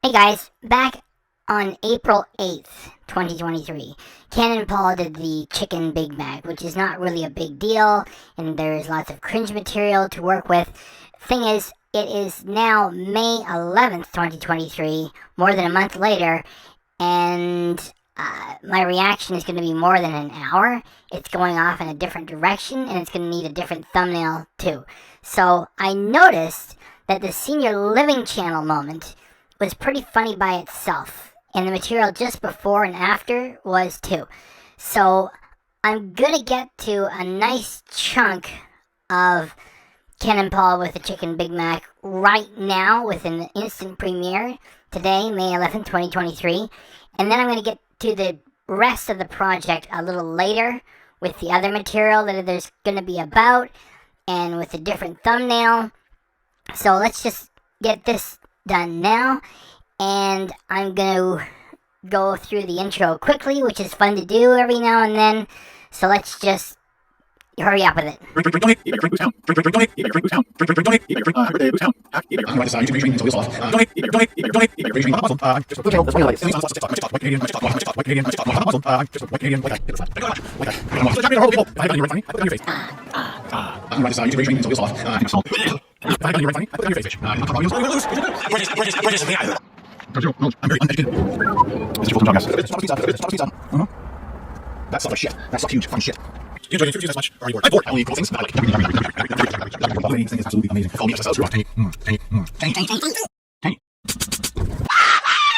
Hey guys, back on April 8th, 2023, Ken and Paul did the Chicken Big Mac, which is not really a big deal, and there's lots of cringe material to work with. Thing is, it is now May 11th, 2023, more than a month later, and my reaction is going to be more than an hour. It's going off in a different direction, and it's going to need a different thumbnail too. So I noticed that the Senior Living Channel moment was pretty funny by itself, and the material just before and after was too. So I'm gonna get to a nice chunk of Ken and Paul with the Chicken Big Mac right now with an instant premiere today, May 11th, 2023, and then I'm gonna get to the rest of the project a little later with the other material that there's gonna be about and with a different thumbnail. So let's just get this done now, and I'm gonna go through the intro quickly, which is fun to do every now and then, so let's just hurry up with it. I'm very uneducated. Mr. Fulton John, yes. That sucks like shit. That sucks huge fucking shit. You enjoy food as much? Are you bored? I'm bored. I only eat cool things. I like anything is absolutely amazing. Call me SSL. Tangy.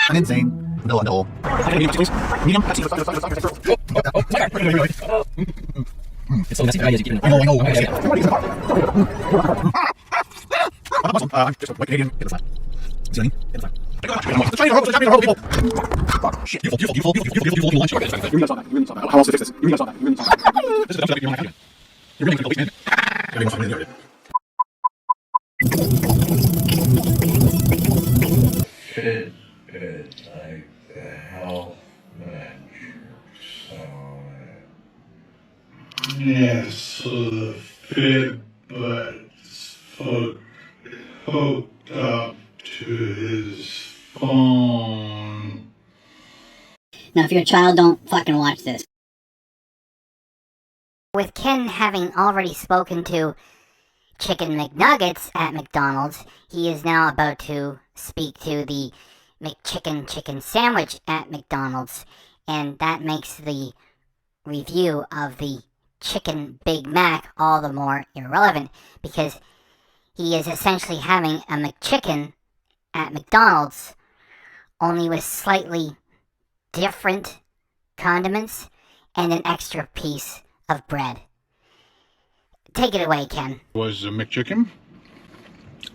I'm insane. No. Medium, please. Medium. It's so messy. I know. Just a white Canadian. Hit the side. See what I mean? Hit the side. The Chinese are horrible people. Fuck. Shit. Beautiful lunch. You really saw that. How else to fix this? You really saw that. This is a dump you're not You're really going to waste it. Everyone's fucking idiotic. Fit is like the health metrics on it. Yes, so the Fitbit's hooked up to his phone. Now if you're a child, don't fucking watch this. With Ken having already spoken to Chicken McNuggets at McDonald's, he is now about to speak to the McChicken chicken sandwich at McDonald's, and that makes the review of the Chicken Big Mac all the more irrelevant, because he is essentially having a McChicken at McDonald's, only with slightly different condiments and an extra piece of bread. Take it away, Ken. Was the McChicken,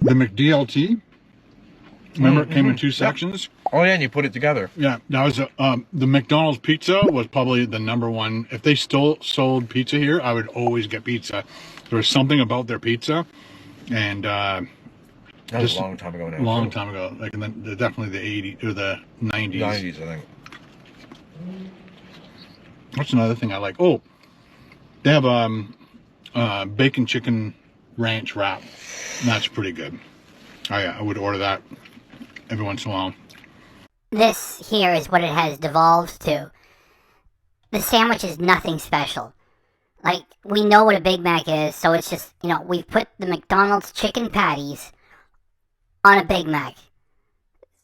the McDLT. Remember, it came in two sections. Oh yeah, and you put it together. Yeah, that was the McDonald's pizza was probably the number one. If they still sold pizza here, I would always get pizza. There was something about their pizza, and that was a long time ago now. Long time ago, like in definitely the 80s or the 90s. 90s, I think. That's another thing I like. Oh, they have bacon chicken ranch wrap. And that's pretty good. I would order that every once in a while. This here is what it has devolved to. The sandwich is nothing special. Like, we know what a Big Mac is, so it's just, we've put the McDonald's chicken patties on a Big Mac.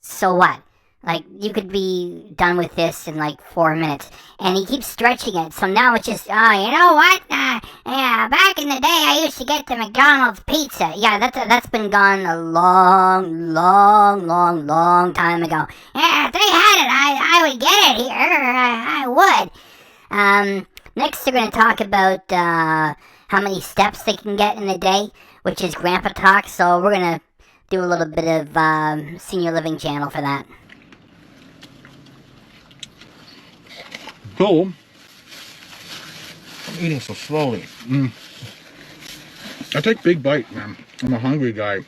So what? Like, you could be done with this in like 4 minutes. And he keeps stretching it, so now it's just, oh, you know what? Yeah, back in the day I used to get the McDonald's pizza. Yeah, that's been gone a long time ago. Yeah, if they had it, I would get it here. I would. Next they're going to talk about how many steps they can get in a day, which is grandpa talk, so we're going to do a little bit of Senior Living Channel for that. So, I'm eating so slowly. I take big bites, man. I'm a hungry guy.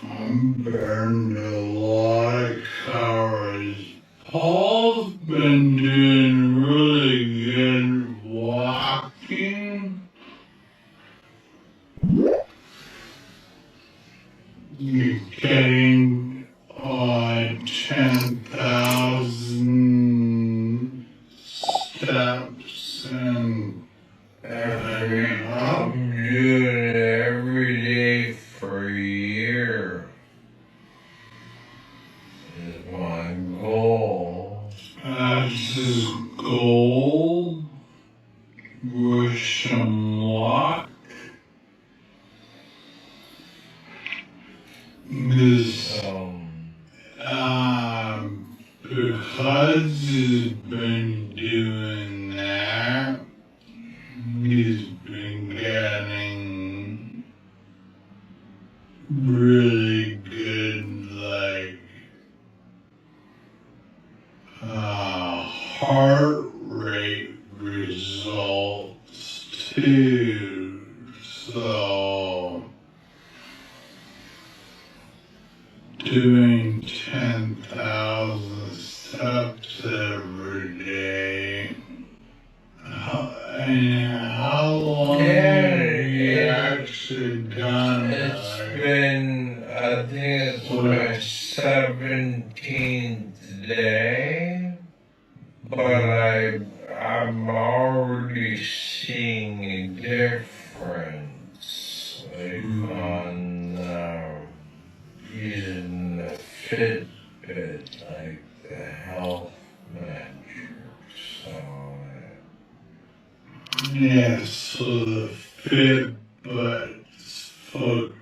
I'm burned a lot of calories. Paul's been doing really really good walking. You're getting 10,000 steps and everything. I'm doing it every day for a year. Is my goal. That's his goal. Wish him luck. Because he's been doing that, he's been getting really good, like, heart rate results too. So, doing 10,000 steps every day. And how long have you actually done it? It's been, I think it's my 17th day, but I'm already seeing a difference, like on using the Fitbit, like the health measures. So, Yeah, so the Fitbit's hooked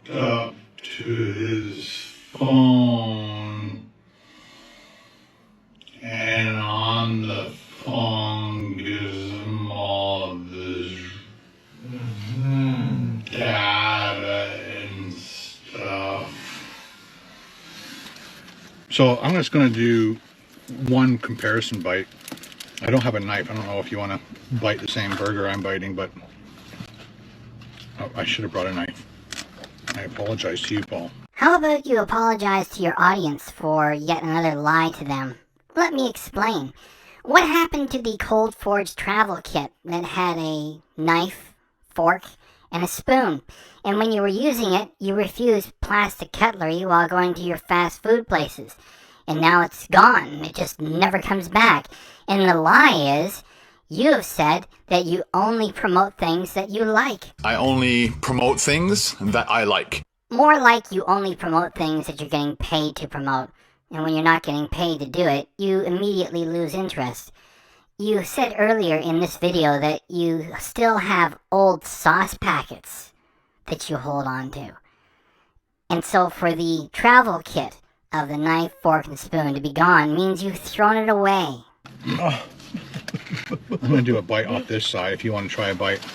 up to his phone, and on the phone gives him all this data and stuff. So I'm just going to do one comparison bite. I don't have a knife. I don't know if you want to bite the same burger I'm biting, but I should have brought a knife. I apologize to you, Paul. How about you apologize to your audience for yet another lie to them? Let me explain. What happened to the Cold Forge travel kit that had a knife, fork, and a spoon? And when you were using it, you refused plastic cutlery while going to your fast food places. And now it's gone. It just never comes back. And the lie is, you have said that you only promote things that you like. I only promote things that I like. More like you only promote things that you're getting paid to promote. And when you're not getting paid to do it, you immediately lose interest. You said earlier in this video that you still have old sauce packets that you hold on to. And so for the travel kit of the knife, fork, and spoon to be gone means you've thrown it away. I'm going to do a bite off this side if you want to try a bite.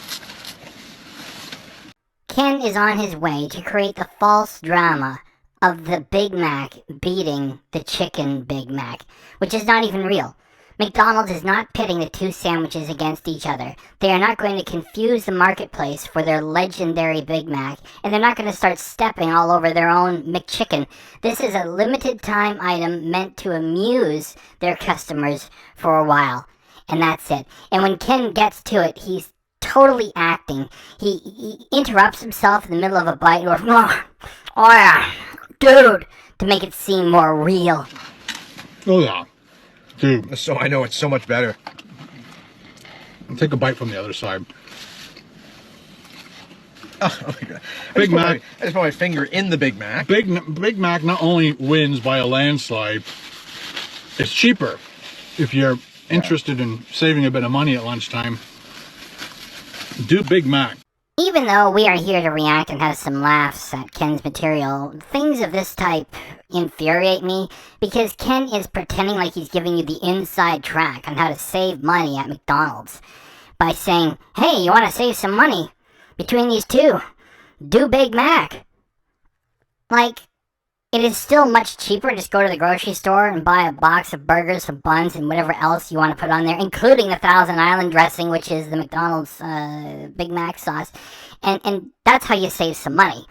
Ken is on his way to create the false drama of the Big Mac beating the chicken Big Mac, which is not even real. McDonald's is not pitting the two sandwiches against each other. They are not going to confuse the marketplace for their legendary Big Mac, and they're not going to start stepping all over their own McChicken. This is a limited time item meant to amuse their customers for a while, and that's it. And when Ken gets to it, he's totally acting. He interrupts himself in the middle of a bite and goes, oh yeah, dude, to make it seem more real. Oh yeah. Dude, so I know it's so much better. Take a bite from the other side. Oh my God. Big Mac. I just put my finger in the Big Mac. Big Mac not only wins by a landslide, it's cheaper. If you're interested in saving a bit of money at lunchtime, do Big Mac. Even though we are here to react and have some laughs at Ken's material, things of this type infuriate me because Ken is pretending like he's giving you the inside track on how to save money at McDonald's by saying, hey, you want to save some money between these two? Do Big Mac. Like, it is still much cheaper to just go to the grocery store and buy a box of burgers, some buns, and whatever else you want to put on there, including the Thousand Island dressing, which is the McDonald's Big Mac sauce. And that's how you save some money.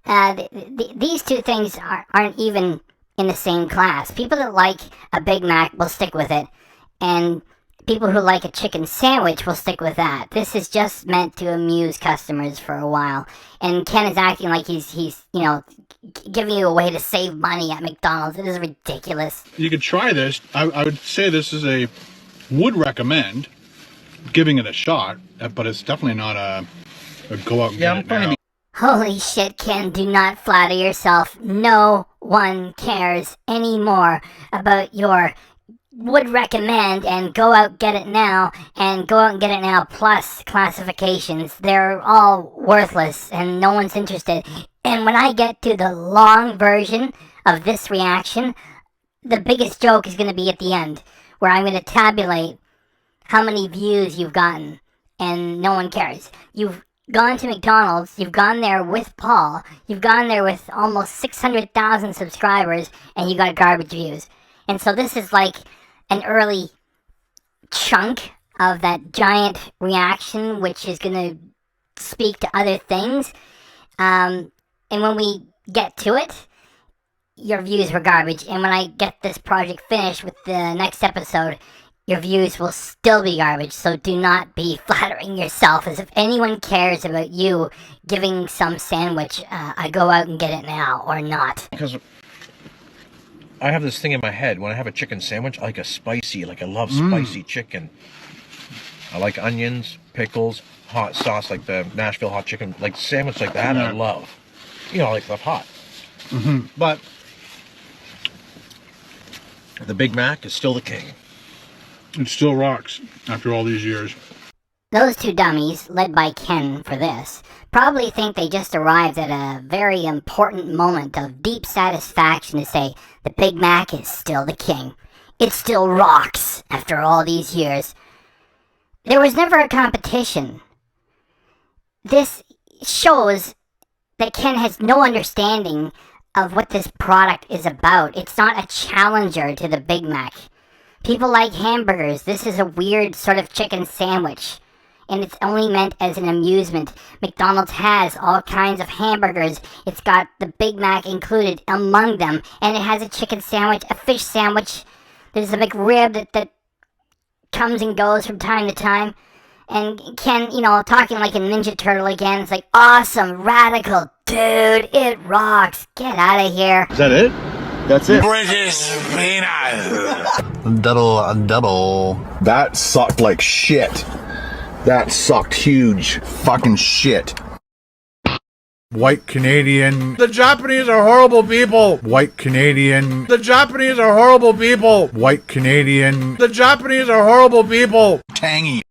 These two things aren't even in the same class. People that like a Big Mac will stick with it, And people who like a chicken sandwich will stick with that. This is just meant to amuse customers for a while. And Ken is acting like he's giving you a way to save money at McDonald's. It is ridiculous. You could try this. I would say this is would recommend giving it a shot, but it's definitely not a go out and get it now. Holy shit, Ken, do not flatter yourself. No one cares anymore about your would recommend and go out get it now and go out and get it now plus classifications. They're all worthless and no one's interested. And when I get to the long version of this reaction, the biggest joke is going to be at the end, where I'm going to tabulate how many views you've gotten, and no one cares. You've gone to McDonald's, you've gone there with Paul, you've gone there with almost 600,000 subscribers, and you got garbage views. And so this is like an early chunk of that giant reaction, which is going to speak to other things. And when we get to it, your views were garbage. And when I get this project finished with the next episode, your views will still be garbage. So do not be flattering yourself as if anyone cares about you giving some sandwich a go out and get it now or not. Because I have this thing in my head. When I have a chicken sandwich, I like a spicy, like I love spicy chicken. I like onions, pickles, hot sauce, like the Nashville hot chicken, like sandwich like that. I love. I like stuff hot. But the Big Mac is still the king. It still rocks after all these years. Those two dummies, led by Ken for this, probably think they just arrived at a very important moment of deep satisfaction to say the Big Mac is still the king. It still rocks after all these years. There was never a competition. This shows that Ken has no understanding of what this product is about. It's not a challenger to the Big Mac. People like hamburgers. This is a weird sort of chicken sandwich, and it's only meant as an amusement. McDonald's has all kinds of hamburgers. It's got the Big Mac included among them, and it has a chicken sandwich, a fish sandwich. There's a McRib that comes and goes from time to time. And Ken, talking like a Ninja Turtle again. It's like, awesome, radical, dude, it rocks. Get out of here. Is that it? That's it. British peanut. Double. That sucked like shit. That sucked huge fucking shit. White Canadian. The Japanese are horrible people. White Canadian. The Japanese are horrible people. White Canadian. The Japanese are horrible people. Tangy.